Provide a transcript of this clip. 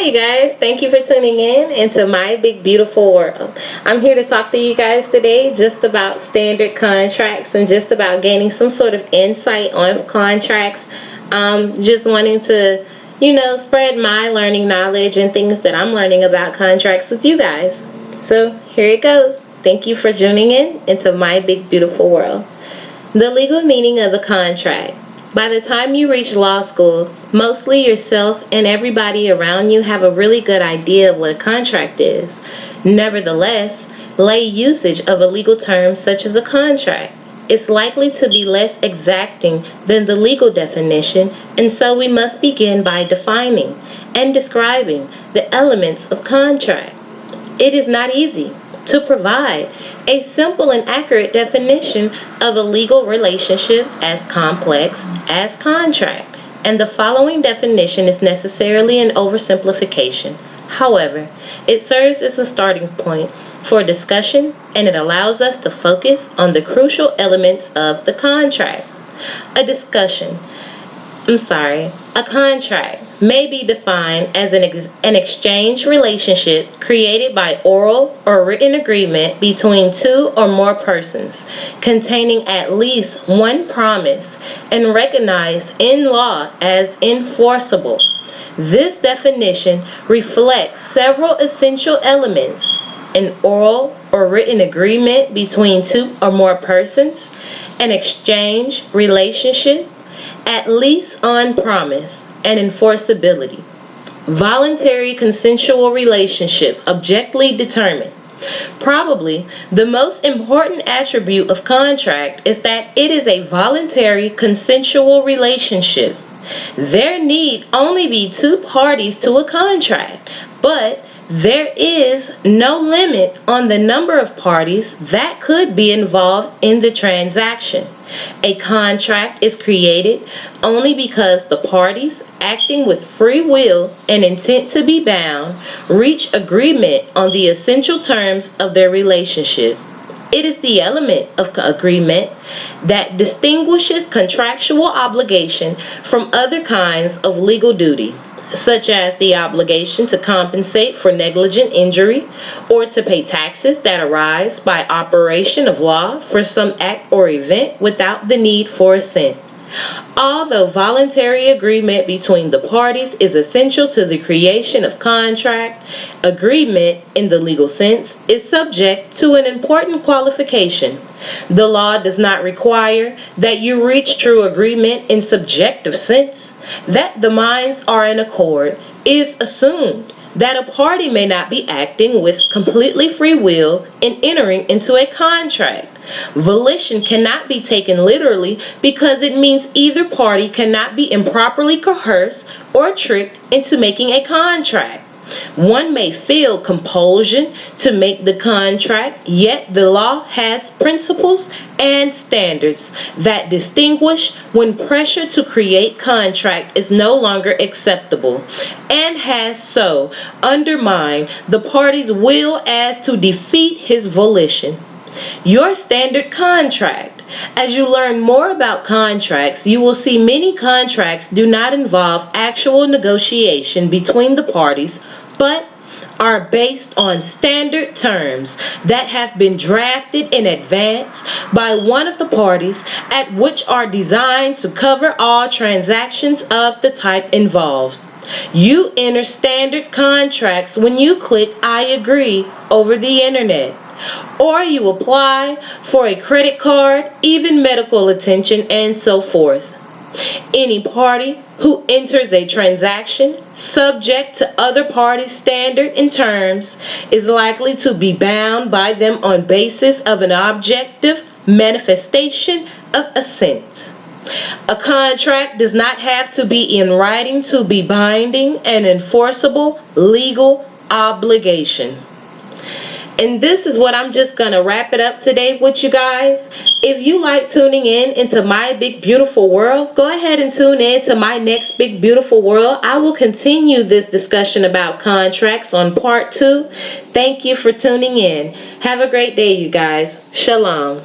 you guys. Thank you for tuning in into my big beautiful world. I'm here to talk to you guys today just about standard contracts and just about gaining some sort of insight on contracts. Just wanting to, spread my learning knowledge and things that I'm learning about contracts with you guys. So here it goes. Thank you for tuning in into my big beautiful world. The legal meaning of a contract. By the time you reach law school, mostly yourself and everybody around you have a really good idea of what a contract is. Nevertheless, lay usage of a legal term such as a contract is likely to be less exacting than the legal definition, and so we must begin by defining and describing the elements of contract. It is not easy to provide a simple and accurate definition of a legal relationship as complex as contract, and the following definition is necessarily an oversimplification. However, it serves as a starting point for discussion, and it allows us to focus on the crucial elements of the contract. A contract may be defined as an exchange relationship created by oral or written agreement between two or more persons, containing at least one promise and recognized in law as enforceable. This definition reflects several essential elements: an oral or written agreement between two or more persons, an exchange relationship, at least on promise, and enforceability. Voluntary consensual relationship, objectively determined. Probably the most important attribute of contract is that it is a voluntary consensual relationship. There need only be two parties to a contract, but there is no limit on the number of parties that could be involved in the transaction. A contract is created only because the parties, acting with free will and intent to be bound, reach agreement on the essential terms of their relationship. It is the element of agreement that distinguishes contractual obligation from other kinds of legal duty, such as the obligation to compensate for negligent injury or to pay taxes that arise by operation of law for some act or event without the need for assent. Although voluntary agreement between the parties is essential to the creation of contract, agreement in the legal sense is subject to an important qualification. The law does not require that you reach true agreement in subjective sense. That the minds are in accord is assumed that a party may not be acting with completely free will in entering into a contract. Volition cannot be taken literally because it means either party cannot be improperly coerced or tricked into making a contract. One may feel compulsion to make the contract, yet the law has principles and standards that distinguish when pressure to create contract is no longer acceptable, and has so undermined the party's will as to defeat his volition. Your standard contract. As you learn more about contracts, you will see many contracts do not involve actual negotiation between the parties, but are based on standard terms that have been drafted in advance by one of the parties, at which are designed to cover all transactions of the type involved. You enter standard contracts when you click I agree over the internet, or you apply for a credit card, even medical attention, and so forth. Any party who enters a transaction subject to other parties' standard and terms is likely to be bound by them on basis of an objective manifestation of assent. A contract does not have to be in writing to be binding and enforceable legal obligation. And this is what I'm just going to wrap it up today with you guys. If you like tuning in into my big beautiful world, go ahead and tune in to my next big beautiful world. I will continue this discussion about contracts on part 2. Thank you for tuning in. Have a great day, you guys. Shalom.